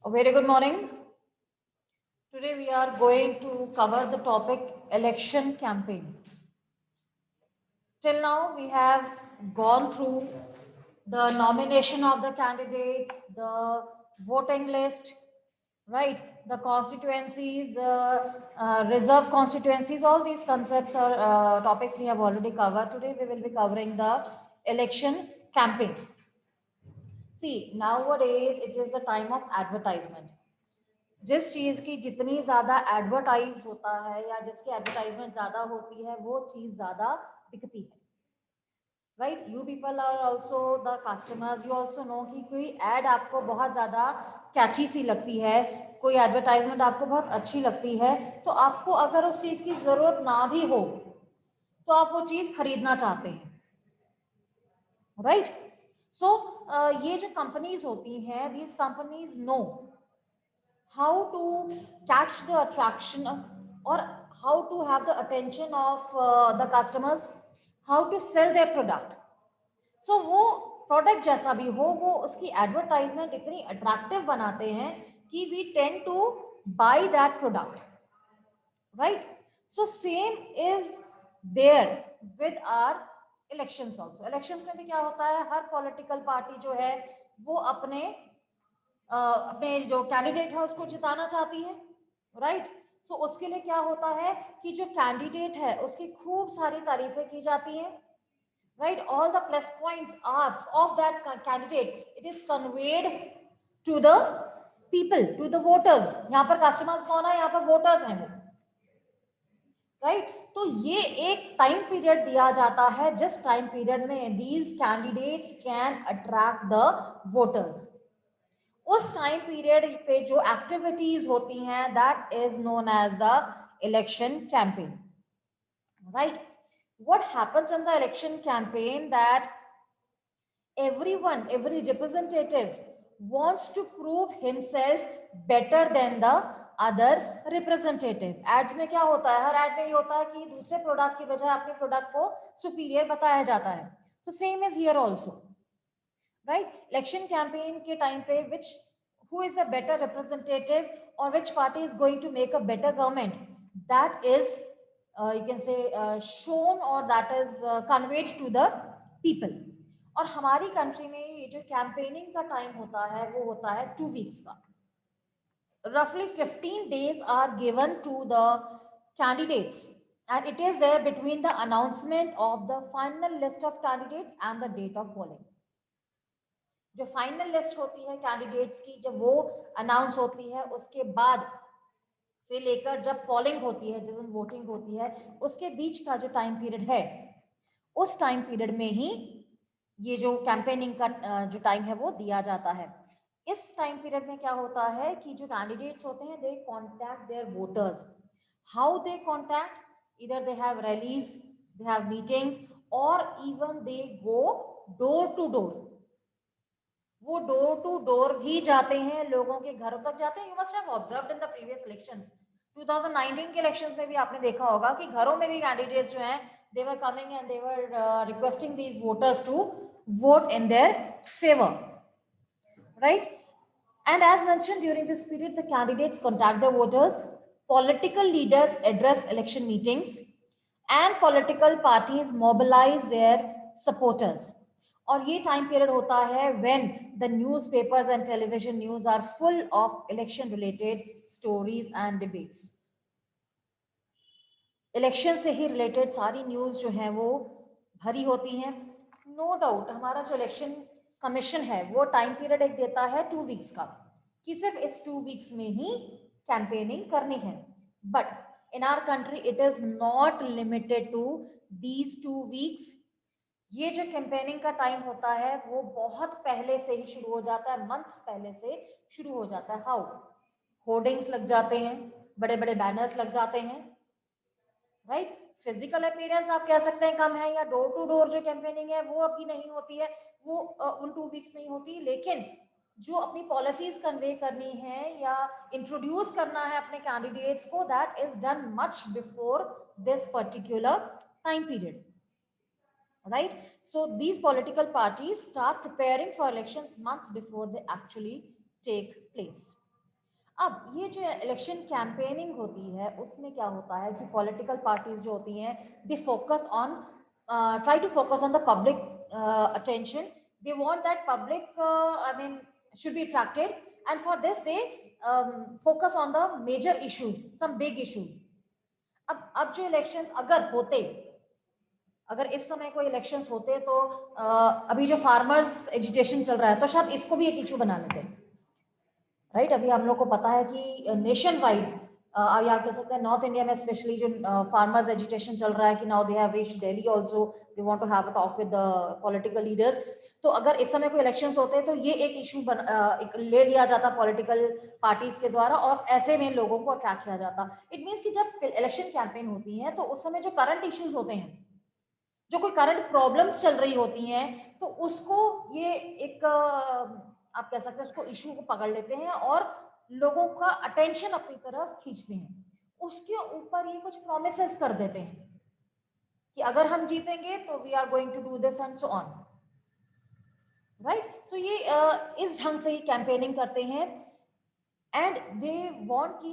A very good morning. Today we are going to cover the topic election campaign. Till now we have gone through the nomination of the candidates, the voting list, right? The constituencies, the reserve constituencies, all these concepts or topics we have already covered. Today we will be covering the election campaign. See, nowadays it is the time of advertisement. जिस चीज की जितनी ज्यादा advertise होता है या जिसकी advertisement ज्यादा होती है वो चीज ज्यादा बिकती है, right? You people are also the customers, you also know कि कोई एड आपको बहुत ज्यादा कैची सी लगती है, कोई एडवर्टाइजमेंट आपको बहुत अच्छी लगती है, तो आपको अगर उस चीज की जरूरत ना भी हो तो आप वो चीज खरीदना चाहते हैं, राइट? सो ये जो कंपनीज होती हैं, these companies know how to catch the attraction or how to have the attention of the customers, how to sell their product. So वो प्रोडक्ट जैसा भी हो वो उसकी एडवर्टाइजमेंट इतनी अट्रैक्टिव बनाते हैं कि we tend to buy that product, right? So same is there with our elections also. Elections में भी क्या होता है, हर पॉलिटिकल पार्टी जो है वो अपने जो कैंडिडेट है उसको जिताना चाहती है, राइट? सो उसके लिए क्या होता है कि जो कैंडिडेट है उसकी खूब सारी तारीफें की जाती हैं, right? All the plus points are of that candidate, it is conveyed to the people, to the voters. यहाँ पर कस्टमर्स कौन है, यहाँ पर वोटर्स हैं वो, राइट? तो ये एक टाइम पीरियड दिया जाता है जिस टाइम पीरियड में these candidates can attract the voters. उस टाइम पीरियड पे जो एक्टिविटीज होती हैं that is known as the election campaign, right? What happens in the election campaign that every representative wants to prove himself better than the other representative. Ads में क्या होता है, हर add में ये होता है कि दूसरे प्रोडक्ट की बजाय अपने प्रोडक्ट को सुपीरियर बताया जाता है. सो same is here also, right? Election campaign के टाइम पे which who is a better representative or which party is going to make a better government, that is you can say shown or that is conveyed to the people. और हमारी country में ये जो campaigning का time होता है वो होता है 2 weeks का. roughly 15 days are given to the candidates and it is there between the announcement of the final list of candidates and the date of polling. जो फाइनल लिस्ट होती है कैंडिडेट्स की, जब वो अनाउंस होती है उसके बाद से लेकर जब पोलिंग होती है, जिस दिन वोटिंग होती है, उसके बीच का जो टाइम पीरियड है, उस टाइम पीरियड में ही ये जो कैंपेनिंग का जो टाइम है वो दिया जाता है. इस टाइम पीरियड में क्या होता है कि जो कैंडिडेट्स होते हैं they contact their voters. How they contact, इधर they have rallies, they have meetings और even they go door to door. वो डोर टू डोर भी जाते हैं, लोगों के घरों तक जाते हैं. You must have observed in the previous elections, 2019 के इलेक्शंस में भी आपने देखा होगा कि घरों में भी कैंडिडेट्स जो हैं they were coming and they were requesting these voters to vote in their favor, right? And as mentioned, during this period the candidates contact the voters, political leaders address election meetings and political parties mobilize their supporters. और ये time period होता है when the newspapers and television news are full of election related stories and debates. Election से ही related सारी news जो है वो भरी होती हैं. नो डाउट हमारा जो इलेक्शन कमीशन है वो टाइम पीरियड एक देता है 2 weeks का, कि सिर्फ इस 2 weeks में ही कैंपेनिंग करनी है. But in our country it is not limited to these 2 weeks. ये जो कैंपेनिंग का टाइम होता है वो बहुत पहले से ही शुरू हो जाता है, मंथ्स पहले से शुरू हो जाता है. हाउ, होर्डिंग्स लग जाते हैं, बड़े बड़े बैनर्स लग जाते हैं, राइट? फिजिकल अपीयरेंस आप कह सकते हैं कम है, या डोर टू डोर जो कैंपेनिंग है वो अभी नहीं होती है, वो उन 2 weeks में ही होती है. लेकिन जो अपनी पॉलिसीज कन्वे करनी है या इंट्रोड्यूस करना है अपने कैंडिडेट्स को, that is done much before this particular time period, right? So these political parties start preparing for elections months before they actually take place. अब ये जो इलेक्शन कैंपेनिंग होती है उसमें क्या होता है कि पॉलिटिकल पार्टीज जो होती हैं they focus on try to focus on the public attention, they want that public I mean should be attracted, and for this they focus on the major issues, some big issues. अब जो election अगर इस समय कोई elections होते तो अभी जो फार्मर्स एजिटेशन चल रहा है तो शायद इसको भी एक इशू बना लेते, राइट? अभी हम लोग को पता है कि नेशन वाइड या कह सकते हैं नॉर्थ इंडिया में स्पेशली जो फार्मर्स एजिटेशन चल रहा है कि now they have reached Delhi also, they want to have a talk with the political leaders. तो अगर इस समय कोई इलेक्शंस होते तो ये एक इशू ले लिया जाता पॉलिटिकल पार्टीज के द्वारा और ऐसे में लोगों को अट्रैक्ट किया जाता। इट मीन्स कि जब इलेक्शन कैंपेन होती है तो उस समय जो करंट इश्यूज होते हैं, जो कोई करंट प्रॉब्लम्स चल रही होती हैं, तो उसको ये एक आप कह सकते हैं उसको इशू को पकड़ लेते हैं और लोगों का अटेंशन अपनी तरफ खींचते हैं। उसके ऊपर ये कुछ प्रोमिसेस कर देते हैं कि अगर हम जीतेंगे तो we are going to do this and so on, right? So ये इस ढंग से ही कैंपेनिंग करते हैं एंड दे वांट कि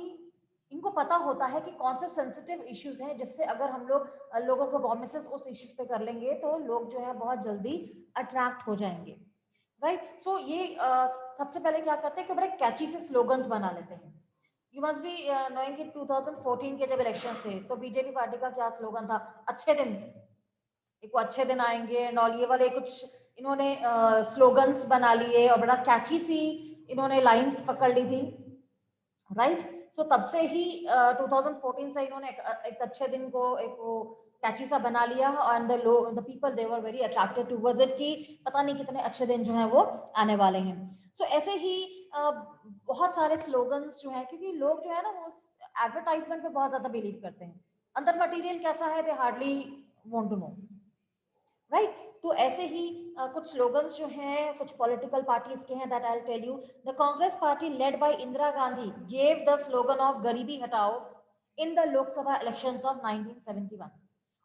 इनको पता होता है कि कौन से सेंसिटिव इश्यूज हैं जिससे अगर हम लोग लोगों को प्रोमिसेस उस इश्यूज पे कर लेंगे तो लोग जो है बहुत जल्दी अट्रैक्ट हो जाएंगे, राइट? सो ये सबसे पहले क्या करते हैं कि बड़े कैची से स्लोगन्स बना लेते हैं। यू मस्ट बी नोइंग कि 2014 के जब इलेक्शन थे तो बीजेपी पार्टी का क्या स्लोगन था, अच्छे दिन, एक वो अच्छे दिन आएंगे एंड ऑल, ये वाले कुछ इन्होंने स्लोगन्स बना लिए और बड़ा कैची सी इन्होंने लाइंस पकड़ ली थी, राइट? सो तब से ही 2014 से इन्होंने एक अच्छे दिन को एक वो कैची सा बना लिया and the people they were very attracted towards it कि पता नहीं कितने अच्छे दिन जो है वो आने वाले हैं। सो ऐसे ही बहुत सारे स्लोगन्स जो है, क्योंकि लोग जो है ना वो एडवर्टाइजमेंट पे बहुत ज्यादा बिलीव करते हैं, अंदर मटेरियल कैसा है they hardly want to know, right? तो ऐसे ही कुछ स्लोगन्स जो हैं कुछ पॉलिटिकल पार्टीज के हैं that I will tell you. The Congress party led by Indira Gandhi gave the slogan of garibi hatao in the Lok Sabha elections of 1971।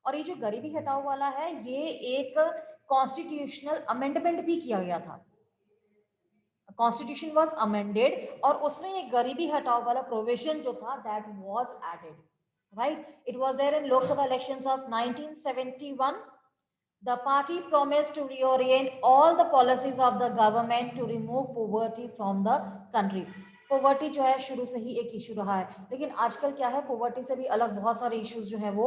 और ये जो गरीबी हटाओ वाला है ये एक कॉन्स्टिट्यूशनल अमेंडमेंट भी किया गया था, कॉन्स्टिट्यूशन वाज अमेंडेड और उसमें ये गरीबी हटाओ वाला प्रोविजन जो था that was added, right? It was there in Lok Sabha elections of 1971। The party promised to reorient all the policies of the government to remove poverty from the country. Poverty जो है शुरू से ही एक इशू रहा है, लेकिन आजकल क्या है पोवर्टी से भी अलग बहुत सारे इश्यूज जो है वो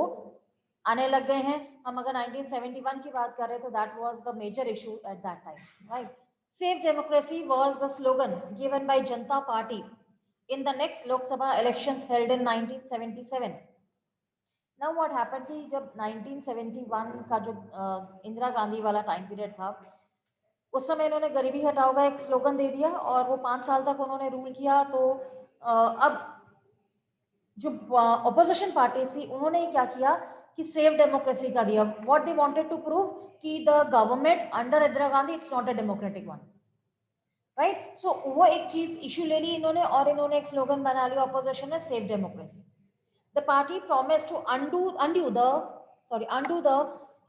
आने लग गए हैं। हम अगर 1971 की बात करें तो that was the major issue at that time, right? Save democracy was the slogan given by Janata party in the next Lok Sabha elections held in 1977। Now what happened कि जब 1971 का जो इंदिरा गांधी वाला टाइम पीरियड था उस समय इन्होंने गरीबी हटाओ का एक स्लोगन दे दिया और वो 5 साल तक उन्होंने रूल किया। तो अब जो ऑपोजिशन पार्टी थी उन्होंने क्या किया कि सेव डेमोक्रेसी का दिया। What they wanted to prove कि the government under Indira Gandhi it's not a democratic one, right? So वो एक चीज इशू ले ली इन्होंने और इन्होंने एक स्लोगन बना लिया ऑपोजिशन ने, save democracy. The party promised to undo the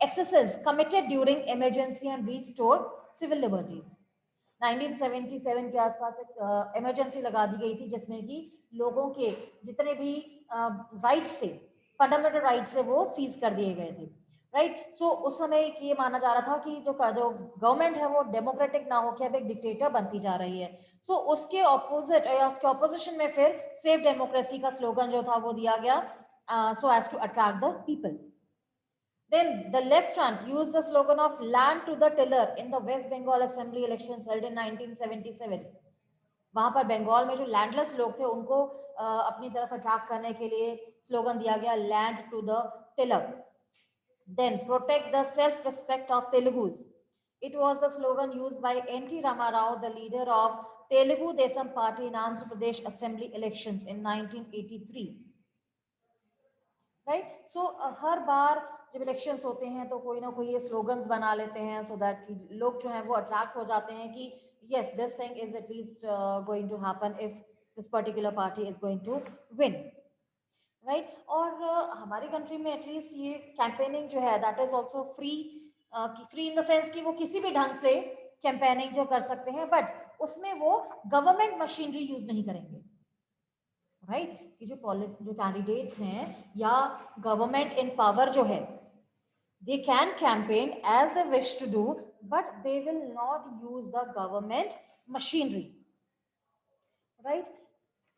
excesses committed during emergency and restore civil liberties. 1977 के आसपास एक इमरजेंसी लगा दी गई थी जिसमें कि लोगों के जितने भी राइट्स थे, फंडामेंटल राइट्स से वो सीज कर दिए गए थे, राइट? सो उस समय ये माना जा रहा था कि जो गवर्नमेंट है वो डेमोक्रेटिक ना होकर अब एक डिक्टेटर बनती जा रही है। सो उसके ऑपोजिट या उसके ऑपोजिशन में फिर सेव डेमोक्रेसी का स्लोगन जो था वो दिया गया so as to attract the people. Then the left front used the slogan of land to the tiller in the West Bengal Assembly elections held in 1977. वहां पर बंगाल में जो लैंडलेस लोग थे उनको अपनी तरफ अट्रैक्ट करने के लिए स्लोगन दिया गया land to the tiller. Then protect the self-respect of Telugus. It was the slogan used by N.T. Ramarao, the leader of Telugu Desam Party in Andhra Pradesh Assembly elections in 1983. Right? सो हर बार जब elections होते हैं तो कोई ना कोई ये slogans बना लेते हैं सो दैट कि लोग जो हैं वो अट्रैक्ट हो जाते हैं कि yes this thing is at least going to happen if this particular party is going to win, right? और हमारी कंट्री में एटलीस्ट ये कैंपेनिंग जो है that is also free, free in the sense कि वो किसी भी ढंग से कैंपेनिंग जो कर सकते हैं बट उसमें वो गवर्नमेंट मशीनरी यूज नहीं करेंगे, राइट, कि जो कैंडिडेट्स हैं या गवर्नमेंट इन पावर जो है, they can campaign as they wish to do, but they will not use the government machinery, right?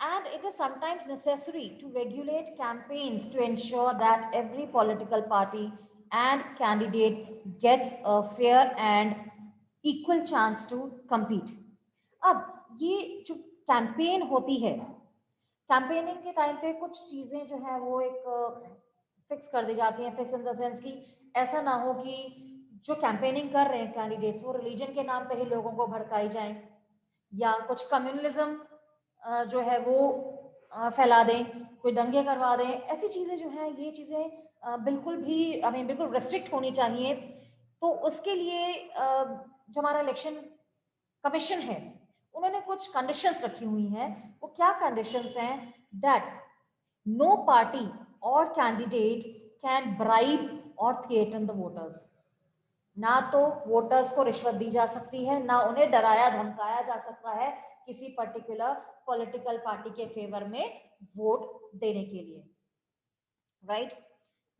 And it is sometimes necessary to regulate campaigns to ensure that every political party and candidate gets a fair and equal chance to compete. अब ये जो campaign होती है, campaigning के time पे कुछ चीजें जो है वो एक फिक्स कर दी जाती हैं, फिक्स इन द सेंस कि ऐसा ना हो कि जो कैंपेनिंग कर रहे हैं कैंडिडेट्स वो रिलीजन के नाम पे ही लोगों को भड़काई जाएं, या कुछ कम्युनलिज्म जो है वो फैला दें, कोई दंगे करवा दें, ऐसी चीजें जो हैं, ये चीजें बिल्कुल भी बिल्कुल रेस्ट्रिक्ट होनी चाहिए। तो उसके लिए जो हमारा इलेक्शन कमीशन है उन्होंने कुछ कंडीशंस रखी हुई हैं। वो क्या कंडीशंस हैं? दैट नो पार्टी और कैंडिडेट कैन ब्राइब और थ्रेटन द वोटर्स। ना तो वोटर्स को रिश्वत दी जा सकती है, ना उन्हें डराया धमकाया जा सकता है किसी पर्टिकुलर पॉलिटिकल पार्टी के फेवर में वोट देने के लिए, right?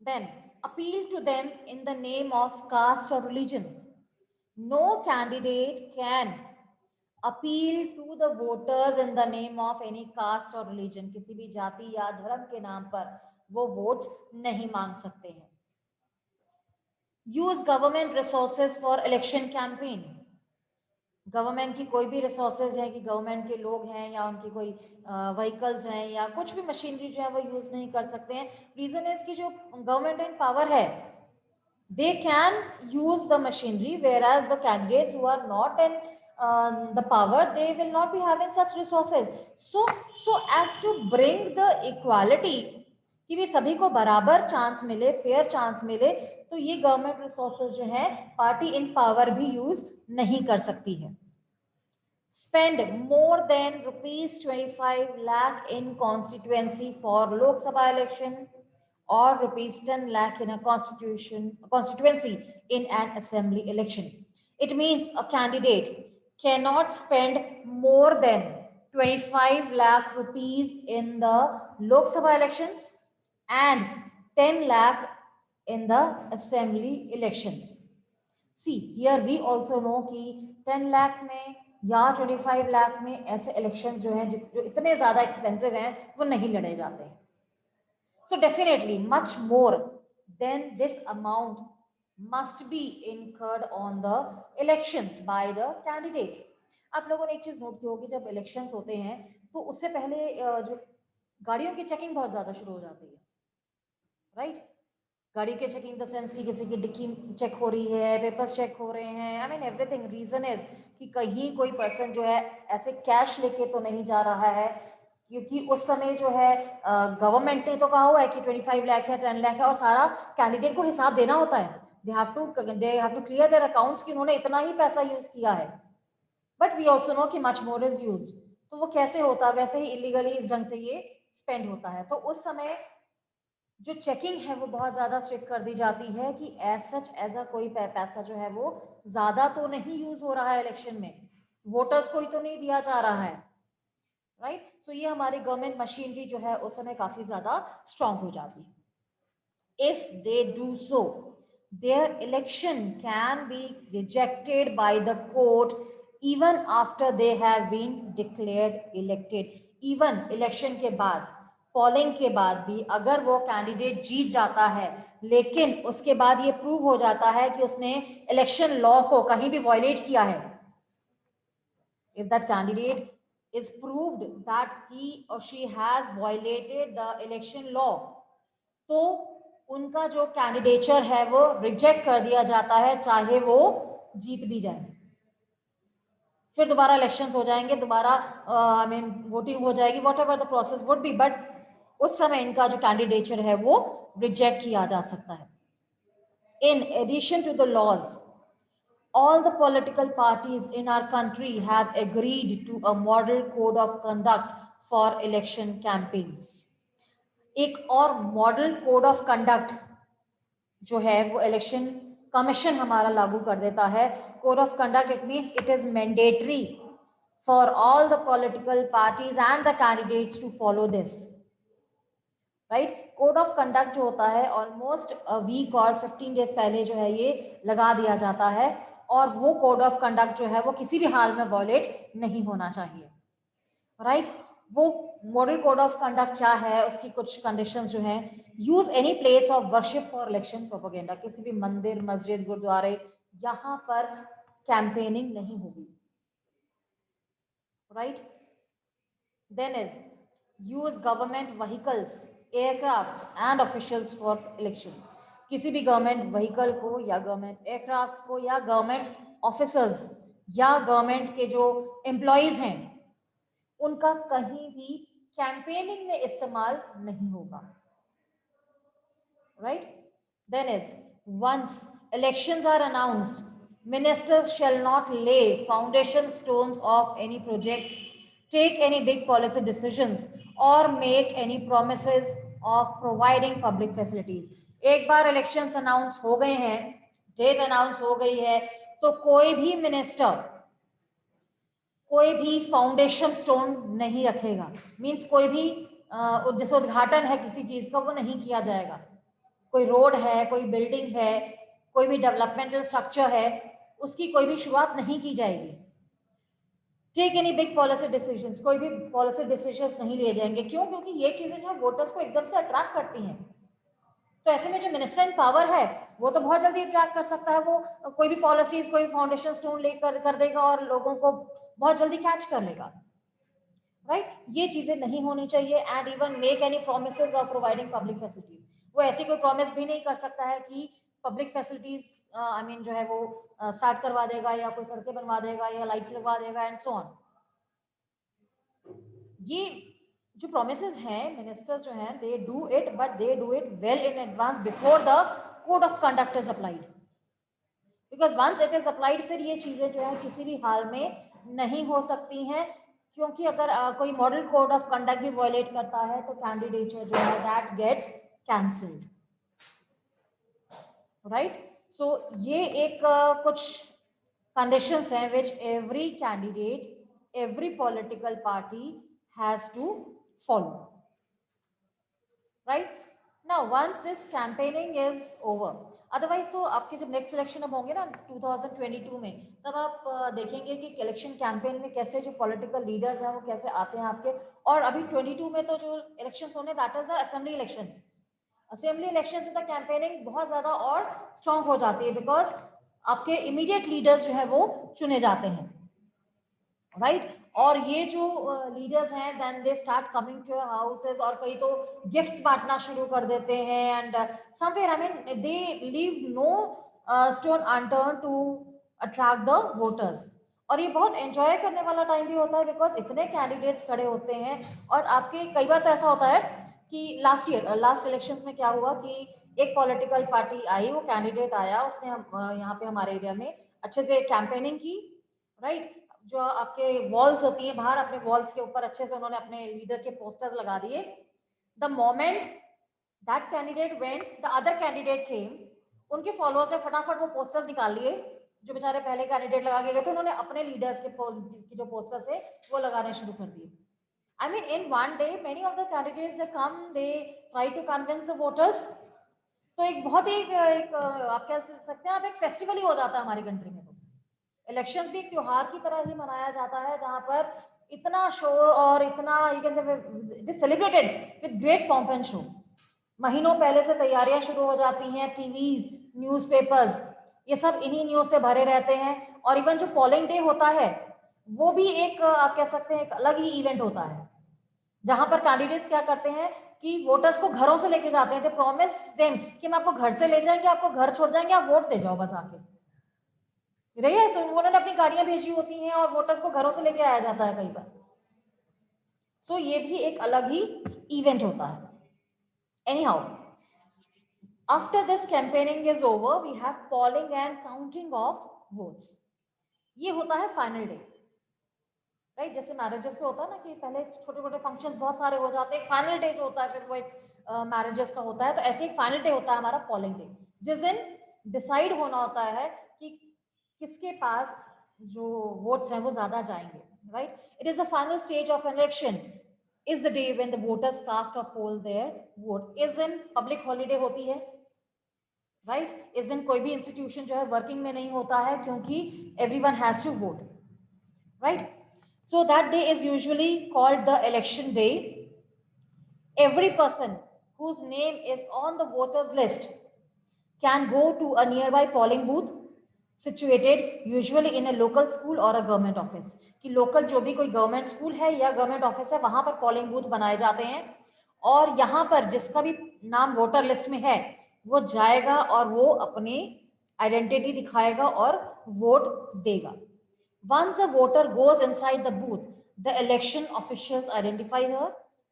Then appeal to them in the name of caste or religion. No candidate can appeal to the voters in the name of any caste or religion. किसी भी जाति या धर्म के नाम पर वो वोट्स नहीं मांग सकते हैं। Use government resources for election campaign. Government की कोई भी रिसोर्सेज है कि गवर्नमेंट के लोग हैं या उनकी कोई व्हीकल्स हैं या कुछ भी मशीनरी जो है वो यूज नहीं कर सकते हैं। रीजन है इसकी जो गवर्नमेंट इन पावर है, they can use the machinery, whereas the candidates who are not in the power, they will not be having such resources. So as to bring the equality कि भी सभी को बराबर chance मिले, fair chance मिले, तो ये गवर्नमेंट रिसोर्सेज जो है पार्टी इन पावर भी यूज नहीं कर सकती है। Spend more than ₹25 lakh in constituency for Lok Sabha election or ₹10 lakh in a constituency in an assembly election. It means a candidate cannot spend more than 25 lakh rupees in the Lok Sabha elections and 10 lakh in the assembly elections. See, here we also know कि 10 lakh में या 25 lakh में ऐसे elections जो हैं जो इतने ज़्यादा expensive हैं वो नहीं लड़े जाते हैं। So definitely much more than this amount must be incurred on the elections by the candidates. आप लोगों ने एक चीज नोट की होगी, जब इलेक्शंस होते हैं तो उससे पहले जो गाड़ियों की चेकिंग बहुत ज्यादा शुरू हो जाती है, राइट? गाड़ी के चेकिंग द सेंस कि किसी की डिक्की चेक हो रही है, पेपर्स चेक हो रहे हैं, एवरीथिंग। रीजन इज कि कहीं कोई पर्सन जो है ऐसे कैश लेके तो नहीं जा रहा है, क्योंकि उस समय जो है गवर्नमेंट ने तो कहा हुआ है कि 25 लाख है, 10 लाख है, और सारा कैंडिडेट को हिसाब देना होता है। They have to clear their accounts कि उन्होंने इतना ही पैसा यूज किया है। बट वी ऑल्सो नो कि मच मोर इज यूज। तो वो कैसे होता है? वैसे ही इलीगली इस ढंग से ये स्पेंड होता है। तो उस समय जो चेकिंग है वो बहुत ज्यादा स्ट्रिक्ट कर दी जाती है कि ऐसा कोई पैसा जो है वो ज्यादा तो नहीं यूज हो रहा है इलेक्शन में, वोटर्स को ही तो नहीं दिया जा रहा है, राइट? सो ये हमारी गवर्नमेंट मशीनरी जो है उस समय काफी ज्यादा स्ट्रांग हो जाती है। If they do so, their election can be rejected by the court even after they have been declared elected. Even election के बाद, पोलिंग के बाद भी अगर वो कैंडिडेट जीत जाता है लेकिन उसके बाद ये प्रूव हो जाता है कि उसने इलेक्शन लॉ को कहीं भी वायलेट किया है, if that candidate is proved that he or she has violated the election law, तो उनका जो कैंडिडेचर है वो रिजेक्ट कर दिया जाता है, चाहे वो जीत भी जाए। फिर दोबारा इलेक्शंस हो जाएंगे, दोबारा वोटिंग हो जाएगी, what ever the process would be, but उस समय इनका जो कैंडिडेचर है वो रिजेक्ट किया जा सकता है। In addition to the laws, all the political parties in our country have agreed to a model code of conduct for election campaigns. एक और मॉडल कोड ऑफ कंडक्ट जो है वो इलेक्शन कमीशन हमारा लागू कर देता है। Code of conduct, it means it is mandatory for all the political parties and the candidates to follow this, right? Code of conduct जो होता है ऑलमोस्ट वीक और 15 डेज पहले जो है ये लगा दिया जाता है, और वो कोड ऑफ कंडक्ट जो है वो किसी भी हाल में वॉयलेट नहीं होना चाहिए, राइट? वो मॉडल कोड ऑफ कंडक्ट क्या है, उसकी कुछ कंडीशंस जो हैं, use any place of worship for election propaganda, किसी भी मंदिर, मस्जिद, गुरुद्वारे, यहाँ पर कैंपेनिंग नहीं होगी, right? Then is use government vehicles, aircrafts and officials for elections, किसी भी गवर्नमेंट व्हीकल को या गवर्नमेंट एयरक्राफ्ट्स को या गवर्नमेंट ऑफिसर्स या गवर्नमेंट के जो एम्प्लॉयज हैं उनका कहीं भी कैंपेनिंग में इस्तेमाल नहीं होगा, right? Then is once elections are announced, ministers shall not lay foundation stones of any projects, take any big policy decisions or make any promises of providing public facilities. एक बार elections announce हो गए हैं, date announce हो गई है, तो कोई भी मिनिस्टर कोई भी फाउंडेशन स्टोन नहीं रखेगा, मींस कोई भी जैसे उद्घाटन है किसी चीज का वो नहीं किया जाएगा, कोई रोड है, कोई बिल्डिंग है, कोई भी डेवलपमेंटल स्ट्रक्चर है, उसकी कोई भी शुरुआत नहीं की जाएगी। Take any big policy decisions, कोई भी पॉलिसी डिसीजंस नहीं लिए जाएंगे। क्यों? क्योंकि ये चीजें जो वोटर्स को एकदम से अट्रैक्ट करती हैं, तो ऐसे में जो मिनिस्टर इन पावर है वो तो बहुत जल्दी अट्रैक्ट कर सकता है, वो कोई भी पॉलिसीज, कोई भी फाउंडेशन स्टोन लेकर कर देगा और लोगों को बहुत जल्दी कैच कर लेगा, राइट? ये चीजें नहीं होनी चाहिए। And even make any promises of providing public facilities, वो ऐसी कोई प्रॉमिस भी नहीं कर सकता है कि पब्लिक फैसिलिटीज आई मीन जो है वो स्टार्ट करवा देगा या कोई सड़कें बनवा देगा या लाइट्स लगवा देगा एंड सो ऑन। ये जो प्रोमिसेस हैं मिनिस्टर्स जो हैं they do it, but they do it well in advance before the code of conduct is applied, because once it is applied फिर ये चीजें जो है किसी भी हाल में नहीं हो सकती हैं, क्योंकि अगर कोई मॉडल कोड ऑफ कंडक्ट भी वायलेट करता है तो कैंडिडेचर जो है that gets cancelled, right? So ये एक कुछ कंडीशंस हैं which every candidate, every political party has to follow, right? Now once this campaigning is over, otherwise तो आपके जब नेक्स्ट इलेक्शन अब होंगे ना 2022 में, तब आप देखेंगे कि इलेक्शन कैंपेन में कैसे जो पॉलिटिकल लीडर्स हैं वो कैसे आते हैं आपके। और अभी 22 में तो जो इलेक्शंस होने that is the assembly elections. Assembly elections में तो कैंपेनिंग बहुत ज्यादा और स्ट्रांग हो जाती है, बिकॉज आपके इमीडिएट लीडर्स जो है वो चुने जाते हैं, राइट? और ये जो लीडर्स हैं then they start coming to your houses, और कई तो गिफ्ट्स बांटना शुरू कर देते हैं, and somewhere I mean they leave no stone unturn to attract the voters. और ये बहुत एंजॉय करने वाला टाइम भी होता है, बिकॉज इतने कैंडिडेट्स खड़े होते हैं। और आपके कई बार तो ऐसा होता है कि लास्ट इलेक्शंस में क्या हुआ कि एक पॉलिटिकल पार्टी आई, वो कैंडिडेट आया, उसने यहाँ पे हमारे एरिया में अच्छे से कैंपेनिंग की, राइट? जो आपके वॉल्स होती हैं बाहर, अपने वॉल्स के ऊपर अच्छे से उन्होंने अपने लीडर के पोस्टर्स लगा दिए। The moment that candidate went, the other candidate came, उनके फॉलोअर्स ने फटाफट वो पोस्टर्स निकाल लिए जो बेचारे पहले कैंडिडेट लगा के गए थे, उन्होंने अपने लीडर्स के जो पोस्टर्स है वो लगाने शुरू कर दिए। I mean, in one day, many of the candidates they come, they try to convince the voters. तो एक बहुत ही एक आप कह सकते हैं आप एक फेस्टिवल ही हो जाता है हमारी कंट्री में। तो इलेक्शंस भी एक त्योहार की तरह ही मनाया जाता है, जहां पर इतना शोर और इतना you can say it is celebrated with great pomp and show. महीनों पहले से तैयारियां शुरू हो जाती हैं, टीवी, न्यूज़पेपर्स, ये सब इन्हीं न्यूज से भरे रहते हैं। और इवन जो पोलिंग डे होता है वो भी एक आप कह सकते हैं एक अलग ही इवेंट होता है, जहां पर कैंडिडेट्स क्या करते हैं कि वोटर्स को घरों से लेके जाते हैं। दे प्रॉमिस देम कि हम आपको घर से ले जाएंगे, आपको घर छोड़ जाएंगे, आप वोट दे जाओ बस आके। रही है, सो उन्होंने अपनी गाड़ियां भेजी होती हैं और वोटर्स को घरों से लेके आया जाता है कई बार। सो ये भी एक अलग ही इवेंट होता है। Anyhow, after this campaigning is over, we have polling and counting of votes. ये होता है फाइनल डे, राइट? जैसे मैरिजेस पे होता है ना कि पहले छोटे छोटे फंक्शंस बहुत सारे हो जाते हैं, फाइनल डे जो होता है फिर वो एक मैरिजेस का होता है। तो ऐसे एक फाइनल डे होता है हमारा पोलिंग डे, जिस दिन डिसाइड होना होता है कि किसके पास जो वोट्स हैं वो ज्यादा जाएंगे, right. It is the final stage of election is the day when the voters cast a poll their vote. इस दिन पब्लिक हॉलीडे होती है, राइट. इस दिन कोई भी इंस्टीट्यूशन जो है वर्किंग में नहीं होता है क्योंकि everyone has to vote, right. So that day is usually called the election day. Every person whose name is on the voters list can go to a nearby polling booth situated usually in a local school or a government office. कि local जो भी कोई government school है या government office है वहां पर polling booth बनाए जाते हैं और यहाँ पर जिसका भी नाम वोटर लिस्ट में है वो जाएगा और वो अपनी आइडेंटिटी दिखाएगा और वोट देगा. Once the voter goes inside the booth, the election officials identify her,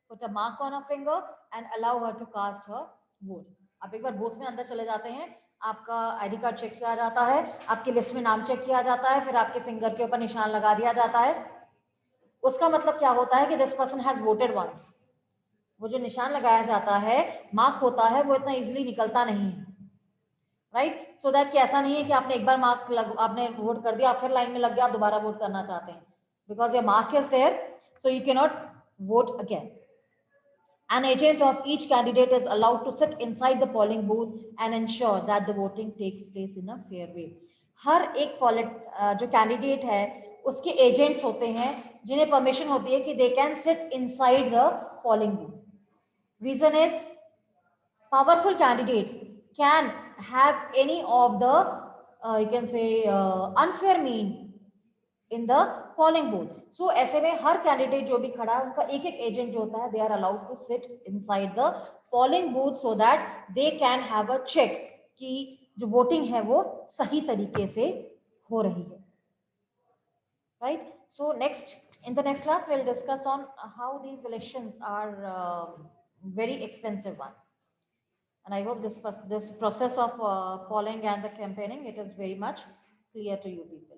put a mark on her finger and allow her to cast her vote. आप एक बार बूथ में अंदर चले जाते हैं, आपका आईडी कार्ड चेक किया जाता है, आपकी लिस्ट में नाम चेक किया जाता है, फिर आपके फिंगर के ऊपर निशान लगा दिया जाता है. उसका मतलब क्या होता है कि this person has voted once. वो जो निशान लगाया जाता है, मार्क होता है, वो इतना इजीली निकलता नहीं है, राइट. सो दैट कि ऐसा नहीं है कि आपने एक बार आपने वोट कर दिया, फिर लाइन में लग गया, आप दोबारा वोट करना चाहते हैं, because your mark is there, so you can not vote again. An agent of each candidate is allowed to sit inside the polling booth and ensure that the voting takes place in a fair way. हर एक जो candidate है उसके agents होते हैं जिन्हें permission होती है कि they can sit inside the polling booth. Reason is powerful candidate can have any of the you can say unfair mean in the polling booth. So ऐसे में हर कैंडिडेट जो भी खड़ा है उनका एक एक एजेंट जो होता है they are allowed to sit inside the polling booth so that they can have a check कि जो वोटिंग है वो सही तरीके से हो रही है, right. So next, in the next class we'll discuss on how these elections are very expensive one. And I hope this process of polling and the campaigning, it is very much clear to you people.